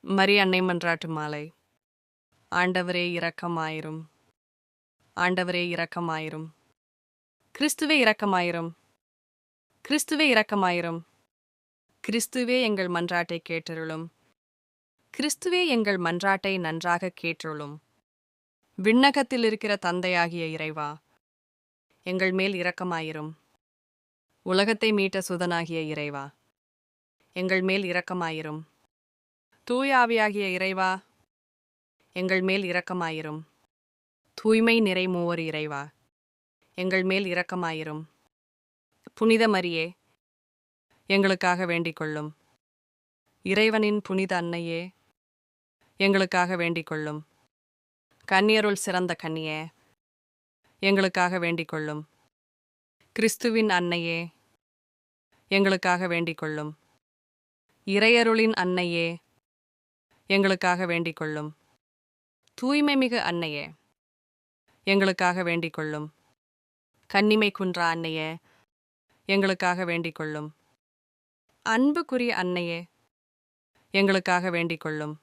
மரி அன்னை மன்றாட்டு மாலை. ஆண்டவரே இரக்கமாயிரும். ஆண்டவரே இரக்கமாயிரும். கிறிஸ்துவே இரக்கமாயிரும். கிறிஸ்துவே இரக்கமாயிரும். கிறிஸ்துவே எங்கள் மன்றாட்டை கேட்டருளும். கிறிஸ்துவே எங்கள் மன்றாட்டை நன்றாக கேட்டருளும். விண்ணகத்தில் இருக்கிற தந்தையாகிய இறைவா, எங்கள் மேல் இரக்கமாயிரும். உலகத்தை மீட்ட சுதனாகிய இறைவா, எங்கள் மேல் இரக்கமாயிரும். தூய ஆவியாகிய இறைவா, எங்கள் மேல் இரக்கமாயிரும். தூய்மை நிறை மூவர் இறைவா, எங்கள் மேல் இரக்கமாயிரும். புனித மரியே, எங்களுக்காக வேண்டிக் கொள்ளும். இறைவனின் புனித அன்னையே, எங்களுக்காக வேண்டிக் கொள்ளும். கன்னியருள் சிறந்த கன்னியே, எங்களுக்காக வேண்டிக் கொள்ளும். கிறிஸ்துவின் அன்னையே, எங்களுக்காக வேண்டிக் கொள்ளும். இறையருளின் அன்னையே, எங்களுக்காக வேண்டிக் கொள்ளும். தூய்மை மிகு அன்னையே, எங்களுக்காக வேண்டிக் கொள்ளும். கன்னிமை குன்றா அன்னையே, எங்களுக்காக வேண்டிக் கொள்ளும். அன்புக்குரிய அன்னையே, எங்களுக்காக வேண்டிக் கொள்ளும்.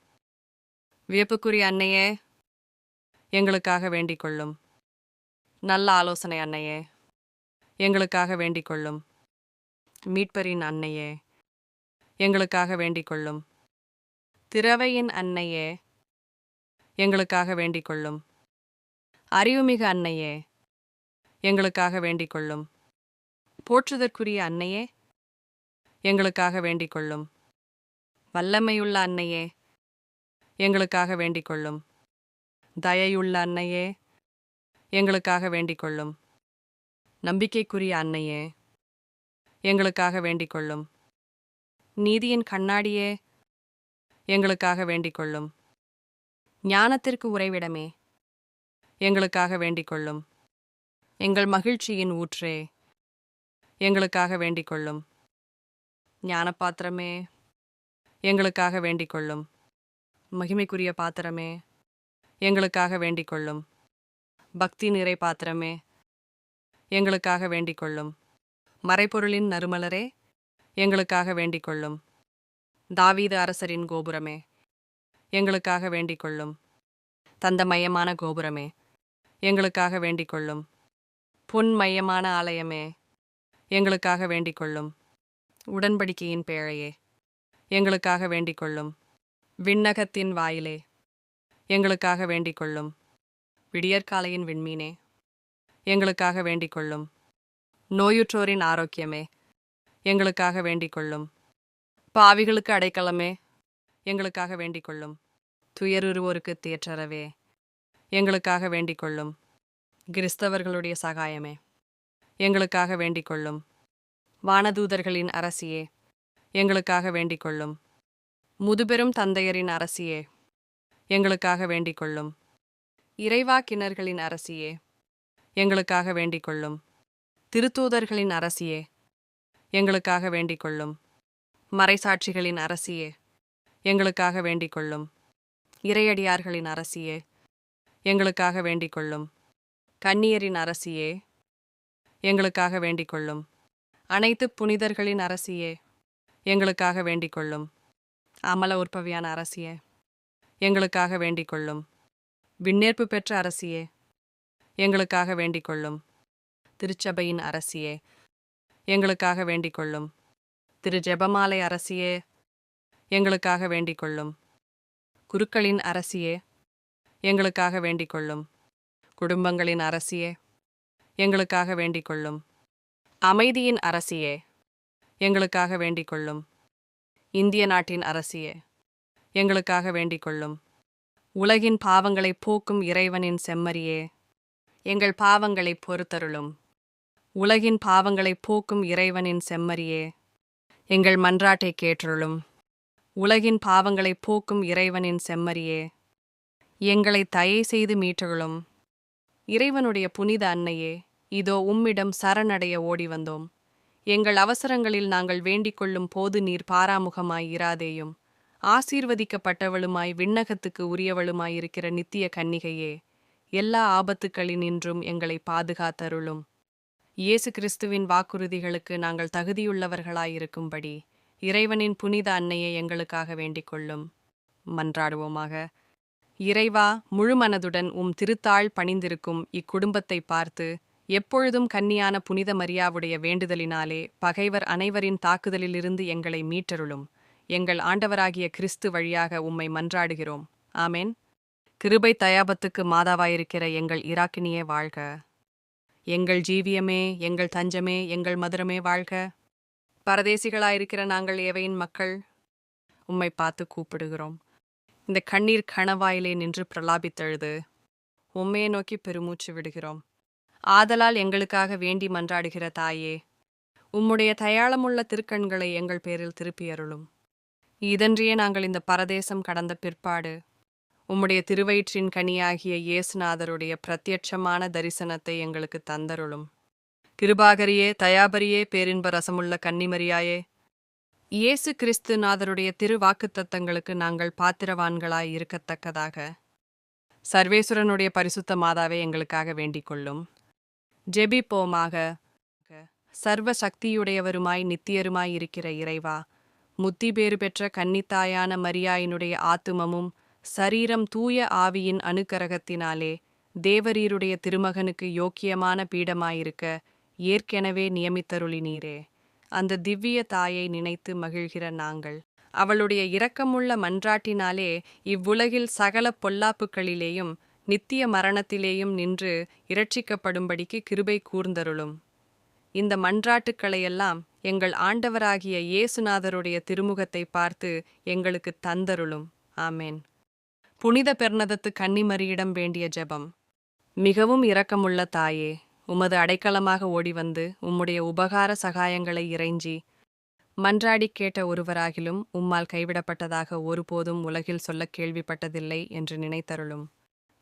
வியப்புக்குரிய அன்னையே, எங்களுக்காக வேண்டிக் கொள்ளும். நல்ல ஆலோசனை அன்னையே, எங்களுக்காக வேண்டிக் கொள்ளும். மீட்பரின் அன்னையே, எங்களுக்காக வேண்டிக் கொள்ளும். திரவையின் அன்னையே, எங்களுக்காக வேண்டிக் கொள்ளும். அறிவுமிகு அன்னையே, எங்களுக்காக வேண்டிக் கொள்ளும். போற்றுதற்குரிய அன்னையே, எங்களுக்காக வேண்டிக் கொள்ளும். வல்லமையுள்ள அன்னையே, எங்களுக்காக வேண்டிக் கொள்ளும். தயையுள்ள அன்னையே, எங்களுக்காக வேண்டிக் கொள்ளும். நம்பிக்கைக்குரிய அன்னையே, எங்களுக்காக வேண்டிக் கொள்ளும். நீதியின் கண்ணாடியே, எங்களுக்காக வேண்டிக் கொள்ளும். ஞானத்திற்கு உறைவிடமே, எங்களுக்காக வேண்டிக் கொள்ளும். எங்கள் மகிழ்ச்சியின் ஊற்றே, எங்களுக்காக வேண்டிக் கொள்ளும். ஞானபாத்திரமே, எங்களுக்காக வேண்டிக் கொள்ளும். மகிமைக்குரிய பாத்திரமே, எங்களுக்காக வேண்டிக் கொள்ளும். பக்தி நிறை பாத்திரமே, எங்களுக்காக வேண்டிக் கொள்ளும். மறைப்பொருளின் நறுமலரே, எங்களுக்காக வேண்டிக் கொள்ளும். தாவீது அரசரின் கோபுரமே, எங்களுக்காக வேண்டிக் கொள்ளும். தந்தமயமான கோபுரமே, எங்களுக்காக வேண்டிக் கொள்ளும். பொன்மயமான ஆலயமே, எங்களுக்காக வேண்டிக் கொள்ளும். உடன்படிக்கையின் பேழையே, எங்களுக்காக வேண்டிக் கொள்ளும். விண்ணகத்தின் வாயிலே, எங்களுக்காக வேண்டிக் கொள்ளும். விடியற்காலையின் விண்மீனே, எங்களுக்காக வேண்டிக் கொள்ளும். நோயுற்றோரின் ஆரோக்கியமே, எங்களுக்காக வேண்டிக் கொள்ளும். பாவிகளுக்கு அடைக்கலமே, எங்களுக்காக வேண்டிக் கொள்ளும். துயருருவோருக்கு தேற்றரவே, எங்களுக்காக வேண்டிக் கொள்ளும். கிறிஸ்தவர்களுடைய சகாயமே, எங்களுக்காக வேண்டிக் கொள்ளும். வானதூதர்களின் அரசியே, எங்களுக்காக வேண்டிக் கொள்ளும். முதுபெரும் தந்தையரின் அரசியே, எங்களுக்காக வேண்டிக் கொள்ளும். இறைவாக்கினர்களின் அரசியே, எங்களுக்காக வேண்டிக் கொள்ளும். திருத்தூதர்களின் அரசியே, எங்களுக்காக வேண்டிக் கொள்ளும். மறைசாட்சிகளின் அரசியே, எங்களுக்காக வேண்டிக் கொள்ளும். இறையடியார்களின் அரசியே, எங்களுக்காக வேண்டிக் கொள்ளும். கன்னியரின் அரசியே, எங்களுக்காக வேண்டிக் கொள்ளும். அனைத்து புனிதர்களின் அரசியே, எங்களுக்காக வேண்டிக் கொள்ளும். அமல உற்பவியான அரசியே, எங்களுக்காக வேண்டிக் கொள்ளும். விண்ணேற்பு பெற்ற அரசியே, எங்களுக்காக வேண்டிக் கொள்ளும். திருச்சபையின் அரசியே, எங்களுக்காக வேண்டிக் கொள்ளும். திரு ஜெபமாலை அரசியே, எங்களுக்காக வேண்டிக் கொள்ளும். குருக்களின் அரசியே, எங்களுக்காக வேண்டிக் கொள்ளும். குடும்பங்களின் அரசியே, எங்களுக்காக வேண்டிக் கொள்ளும். அமைதியின் அரசியே, எங்களுக்காக வேண்டிக் கொள்ளும். இந்திய நாட்டின் அரசியே, எங்களுக்காக வேண்டிக் கொள்ளும். உலகின் பாவங்களை போக்கும் இறைவனின் செம்மறியே, எங்கள் பாவங்களை பொறுத்தருளும். உலகின் பாவங்களை போக்கும் இறைவனின் செம்மறியே, எங்கள் மன்றாட்டை கேட்டருளும். உலகின் பாவங்களை போக்கும் இறைவனின் செம்மறியே, எங்களை தயை செய்து மீட்டருளும். இறைவனுடைய புனித அன்னையே, இதோ உம்மிடம் சரணடைய ஓடி வந்தோம். எங்கள் அவசரங்களில் நாங்கள் வேண்டிக் கொள்ளும் போது நீர் பாராமுகமாய் இராதேயும். ஆசீர்வதிக்கப்பட்டவளுமாய் விண்ணகத்துக்கு உரியவளுமாயிருக்கிற நித்திய கன்னிகையே, எல்லா ஆபத்துக்களினின்றும் எங்களை பாதுகாத்தருளும். இயேசு கிறிஸ்துவின் வாக்குறுதிகளுக்கு நாங்கள் தகுதியுள்ளவர்களாயிருக்கும்படி இறைவனின் புனித அன்னையை எங்களுக்காக வேண்டிக் கொள்ளும். மன்றாடுவோமாக. இறைவா, முழுமனதுடன் திருத்தாள் பணிந்திருக்கும் இக்குடும்பத்தை பார்த்து எப்பொழுதும் கன்னியான புனித மரியாவுடைய வேண்டுதலினாலே பகைவர் அனைவரின் தாக்குதலிலிருந்து எங்களை மீட்டருளும். எங்கள் ஆண்டவராகிய கிறிஸ்து வழியாக உம்மை மன்றாடுகிறோம். ஆமேன். கிருபை தயாபத்துக்கு மாதாவாயிருக்கிற எங்கள் இராக்கினியே வாழ்க. எங்கள் ஜீவியமே, எங்கள் தஞ்சமே, எங்கள் மதுரமே வாழ்க. பரதேசிகளாயிருக்கிற நாங்கள் ஏவையின் மக்கள் உம்மை பார்த்து கூப்பிடுகிறோம். இந்த கண்ணீர் கணவாயிலே நின்று பிரலாபித்தெழுது உம்மையை நோக்கி பெருமூச்சு விடுகிறோம். ஆதலால் எங்களுக்காக வேண்டி மன்றாடுகிற தாயே, உம்முடைய தயாளமுள்ள திருக்கண்களை எங்கள் பேரில் திருப்பியருளும். இதன்றியே நாங்கள் இந்த பரதேசம் கடந்த பிற்பாடு உம்முடைய திருவயிற்றின் கனியாகிய இயேசுநாதருடைய பிரத்யட்சமான தரிசனத்தை எங்களுக்கு தந்தருளும். கிருபாகரியே, தயாபரியே, பேரின்ப ரசமுள்ள கன்னிமரியாயே, இயேசு கிறிஸ்து நாதருடைய திருவாக்குத்தத்தங்களுக்கு நாங்கள் பாத்திரவான்களாய் இருக்கத்தக்கதாக சர்வேசுரனுடைய பரிசுத்த மாதாவே எங்களுக்காக வேண்டிக் கொள்ளும். ஜெபிப்போமாக. சர்வ சக்தியுடையவருமாய் நித்தியருமாய் இருக்கிற இறைவா, முத்தி பேறு பெற்ற கன்னித்தாயான மரியாயினுடைய ஆத்துமமும் சரீரம் தூய ஆவியின் அனுக்கரகத்தினாலே தேவரீருடைய திருமகனுக்கு யோக்கியமான பீடமாயிருக்க ஏற்கெனவே நியமித்தருளினீரே. அந்த திவ்ய தாயை நினைத்து மகிழ்கிற நாங்கள் அவளுடைய இரக்கமுள்ள மன்றாட்டினாலே இவ்வுலகில் சகல பொல்லாப்புகளிலேயும் நித்திய மரணத்திலேயும் நின்று இரட்சிக்கப்படும்படிக்கு கிருபை கூர்ந்தருளும். இந்த மன்றாட்டுக்களையெல்லாம் எங்கள் ஆண்டவராகிய இயேசுநாதருடைய திருமுகத்தை பார்த்து எங்களுக்கு தந்தருளும். ஆமேன். புனித பெர்னதத்து கன்னிமரியிடம் வேண்டிய ஜெபம். மிகவும் இரக்கமுள்ள தாயே, உமது அடைக்கலமாக ஓடிவந்து உம்முடைய உபகார சகாயங்களை இறைஞ்சி மன்றாடி கேட்ட ஒருவராகிலும் உம்மால் கைவிடப்பட்டதாக ஒருபோதும் உலகில் சொல்ல கேள்விப்பட்டதில்லை என்று நினைத்தருளும்.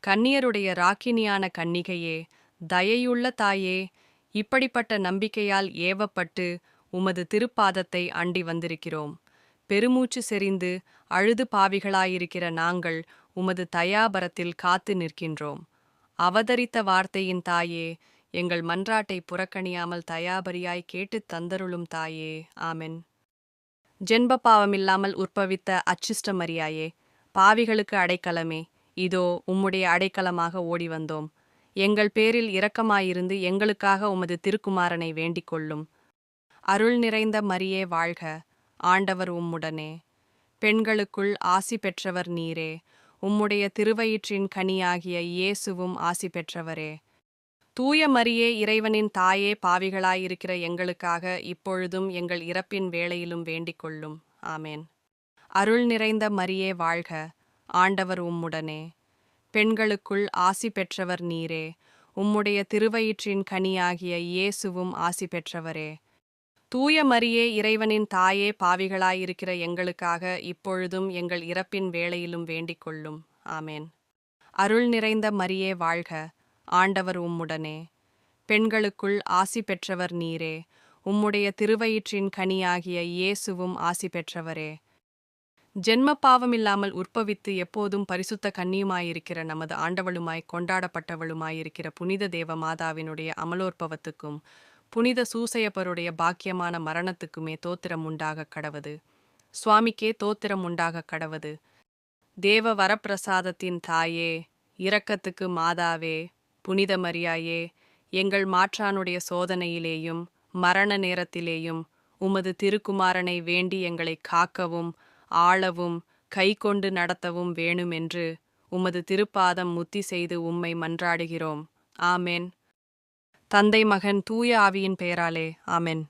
கன்னியருடைய ராக்கினியான கன்னிகையே, தயையுள்ள தாயே, இப்படிப்பட்ட நம்பிக்கையால் ஏவப்பட்டு உமது திருப்பாதத்தை அண்டி வந்திருக்கிறோம். பெருமூச்சு செறிந்து அழுது பாவிகளாயிருக்கிற நாங்கள் உமது தயாபரத்தில் காத்து நிற்கின்றோம். அவதரித்த வார்த்தையின் தாயே, எங்கள் மன்றாட்டை புறக்கணியாமல் தயாபரியாய் கேட்டுத் தந்தருளும் தாயே. ஆமென். ஜென்ம பாவமில்லாமல் உற்பவித்த அச்சிஷ்ட மரியாயே, பாவிகளுக்கு அடைக்கலமே, இதோ உம்முடைய அடைக்கலமாக ஓடி வந்தோம். எங்கள் பேரில் இரக்கமாயிருந்து எங்களுக்காக உமது திருக்குமாரனை வேண்டிக் கொள்ளும். அருள் நிறைந்த மரியே வாழ்க. ஆண்டவர் உம்முடனே. பெண்களுக்குள் ஆசி பெற்றவர் நீரே. உம்முடைய திருவயிற்றின் கனியாகிய இயேசுவும் ஆசி பெற்றவரே. தூய மரியே, இறைவனின் தாயே, பாவிகளாயிருக்கிற எங்களுக்காக இப்பொழுதும் எங்கள் இறப்பின் வேளையிலும் வேண்டிக் கொள்ளும். ஆமேன். அருள் நிறைந்த மரியே வாழ்க. ஆண்டவர் உம்முடனே. பெண்களுக்குள் ஆசி பெற்றவர் நீரே. உம்முடைய திருவயிற்றின் கனியாகிய இயேசுவும் ஆசி பெற்றவரே. தூய மரியே, இறைவனின் தாயே, பாவிகளாயிருக்கிற எங்களுக்காக இப்பொழுதும் எங்கள் இறப்பின் வேளையிலும் வேண்டிக் கொள்ளும். ஆமேன். அருள் நிறைந்த மரியே வாழ்க. ஆண்டவர் உம்முடனே. பெண்களுக்குள் ஆசி பெற்றவர் நீரே. உம்முடைய திருவயிற்றின் கனியாகிய இயேசுவும் ஆசி பெற்றவரே. ஜென்ம பாவமில்லாமல் உற்பவித்து எப்போதும் பரிசுத்த கன்னியுமாயிருக்கிற நமது ஆண்டவளுமாய் கொண்டாடப்பட்டவளுமாயிருக்கிற புனித தேவ மாதாவினுடைய அமலோற்பவத்துக்கும் புனித சூசையப்பருடைய பாக்கியமான மரணத்துக்குமே தோத்திரம் உண்டாக கடவது. சுவாமிக்கே தோத்திரம் உண்டாக கடவது. தேவ வரப்பிரசாதத்தின் தாயே, இரக்கத்துக்கு மாதாவே, புனித மரியாயே, எங்கள் மாற்றானுடைய சோதனையிலேயும் மரண நேரத்திலேயும் உமது திருக்குமாரனை வேண்டி எங்களை காக்கவும் ஆளவும் கைக்கொண்டு நடத்தவும் வேணுமென்று உமது திருப்பாதம் முத்தி செய்து உம்மை மன்றாடுகிறோம். ஆமென். தந்தை, மகன், தூய ஆவியின் பெயராலே. ஆமென்.